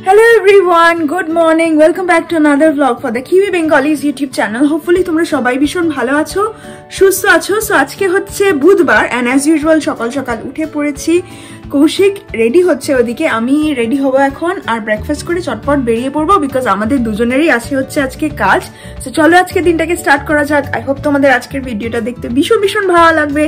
Hello everyone, good morning. Welcome back to another vlog for the Kiwi Bengalis YouTube channel. Hopefully তোমরা সবাই ভীষণ ভালো আছো, সুস্থ আছো। সো আজকে হচ্ছে বুধবার and as usual সকাল সকাল উঠে পড়েছি। কৌশিক রেডি হচ্ছে ওদিকে, আমি রেডি হব এখন আর ব্রেকফাস্ট করে চটপট বেরিয়ে পড়বো বিকজ আমাদের দুজনেরই আছে হচ্ছে আজকে কাজ। সো চলো আজকে দিনটাকে স্টার্ট করা যাক। আই হোপ তোমাদের আজকের ভিডিওটা দেখতে ভীষণ ভালো লাগবে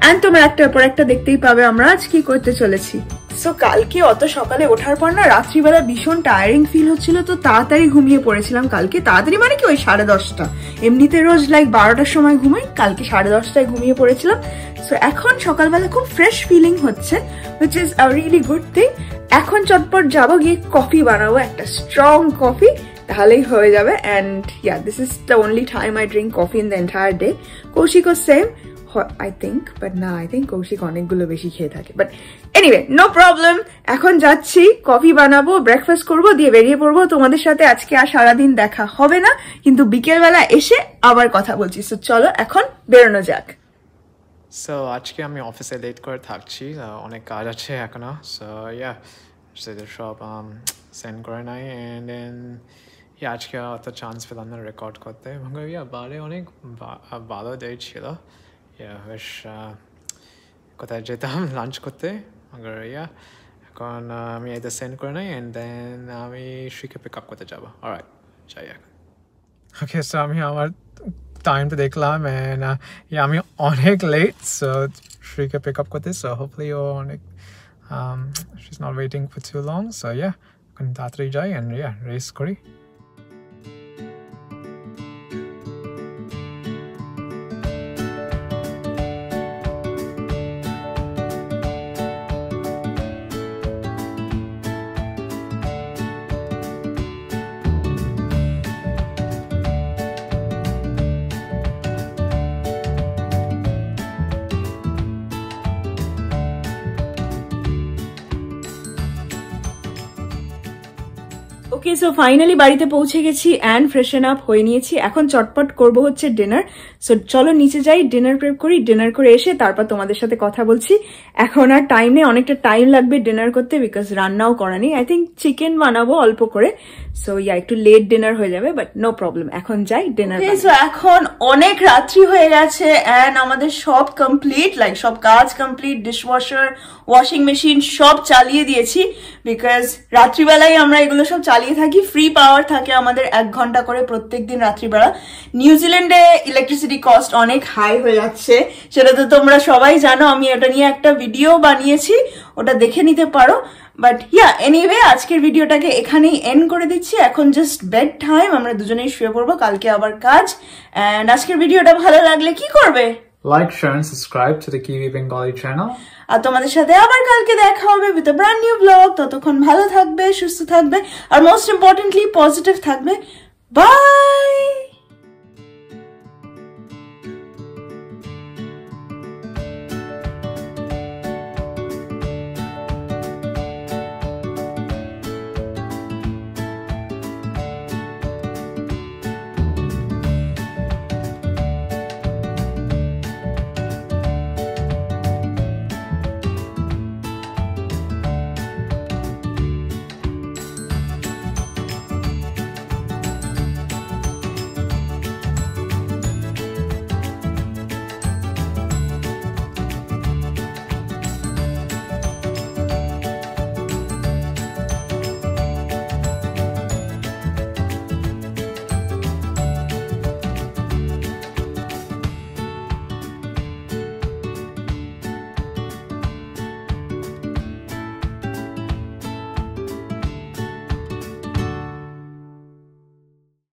এন্ড তোমরা একটার পর একটা দেখতেই পাবে আমরা আজ কি করতে চলেছি। সো কালকে অত সকালে ওঠার পর না রাত্রিবেলা ভীষণ টায়ারিং ফিল হচ্ছিল, তো তাড়াতাড়ি ঘুমিয়ে পড়েছিলাম কালকে। তাড়াতাড়ি মানে কি ওই 10:30, এমনিতে রোজ লাইক 12টার সময় ঘুমাই, কালকে 10:30টায় ঘুমিয়ে পড়েছিলাম। সো এখন সকালবেলা খুব ফ্রেশ ফিলিং হচ্ছে, which is a really good thing. এখন চটপট যাবো গিয়ে কফি বানাবো, একটা স্ট্রং কফি, তাহলেই হয়ে যাবে। and yeah, this is the only time I drink coffee in the entire day. কৌশিকও সেম I think, but না, I think কৌশিক অনেকগুলো বেশি খেয়ে থাকে, but anyway no problem. এখন যাচ্ছি, কফি বানাবো, ব্রেকফাস্ট করবো, দিয়ে বেরিয়ে পড়বো। তোমাদের সাথে আজকে আর সারাদিন দেখা হবে না, কিন্তু বিকেলবেলা এসে আবার কথা বলছি। সো চলো এখন বেরোনো যাক। সো আজকে আমি অফিসে লেট করে থাকছি, অনেক কাজ আছে এখনো। সো সেদের সব সেন্ড করে নাই অ্যান্ড দেন আজকে অত চান্স পেলাম না রেকর্ড করতে। বারে অনেক ভালো ডে ছিল, বেশ কোথায় যেতাম লাঞ্চ করতে। এখন আমি এটা সেন্ড করে নাই অ্যান্ড দেন আমি শ্রীকে পিক আপ করতে যাবো। অলরাইট, যাই এখন। ওকে, সো আমি আমার টাইমটা দেখলাম অ্যান্ড আমি অনেক লেট, সো শ্রীকে পিক আপ করতে। সো হোপফুলি ও অনেক she is not waiting for too long. So এখন তাড়াতাড়ি যাই অ্যান্ড রেস করি। ওকে, সো ফাইনালি বাড়িতে পৌঁছে গেছি অ্যান্ড ফ্রেশন আপ হয়ে নিয়েছি। এখন চটপট করব হচ্ছে ডিনার। সো চলো নিচে যাই, ডিনার প্রেপ করি, ডিনার করে এসে তারপর তোমাদের সাথে কথা বলছি। এখন আর টাইম নেই, অনেকটা টাইম লাগবে ডিনার করতে বিকজ রান্নাও করা নেই। আই থিঙ্ক চিকেন বানাবো অল্প করে, সো একটু লেট ডিনার হয়ে যাবে, বাট নো প্রবলেম। এখন যাই ডিনার। সো এখন অনেক রাত্রি হয়ে গেছে অ্যান্ড আমাদের সব কমপ্লিট, লাইক সব কাজ কমপ্লিট, ডিশওয়াশার, ওয়াশিং মেশিন সব চালিয়ে দিয়েছি বিকজ রাত্রিবেলায় আমরা এগুলো সব চালিয়ে থাকি। ফ্রি পাওয়ার থাকে আমাদের 1 ঘন্টা করে প্রত্যেকদিন রাত্রিবেলা। নিউজিল্যান্ডে ইলেকট্রিসিটি কস্ট অনেক হাই হয়ে যাচ্ছে, সেটা তো তোমরা সবাই জানো। আমি ওটা নিয়ে একটা ভিডিও বানিয়েছি, ওটা দেখে নিতে পারো। বাট এনিওয়ে আজকের ভিডিওটাকে এখানেই এন্ড করে দিচ্ছি। এখন জাস্ট বেড টাইম, আমরা দুজনেই শুয়ে পড়বো, কালকে আবার কাজ। এন্ড আজকের ভিডিওটা ভালো লাগলে কি করবে? Like, share and subscribe to the Kiwi Bengali channel. আর তোমাদের সাথে আবার কালকে দেখা হবে with a brand new blog. ততক্ষণ ভালো থাকবে, সুস্থ থাকবে আর মোস্ট ইম্পর্টেন্টলি পজিটিভ থাকবে। বাই।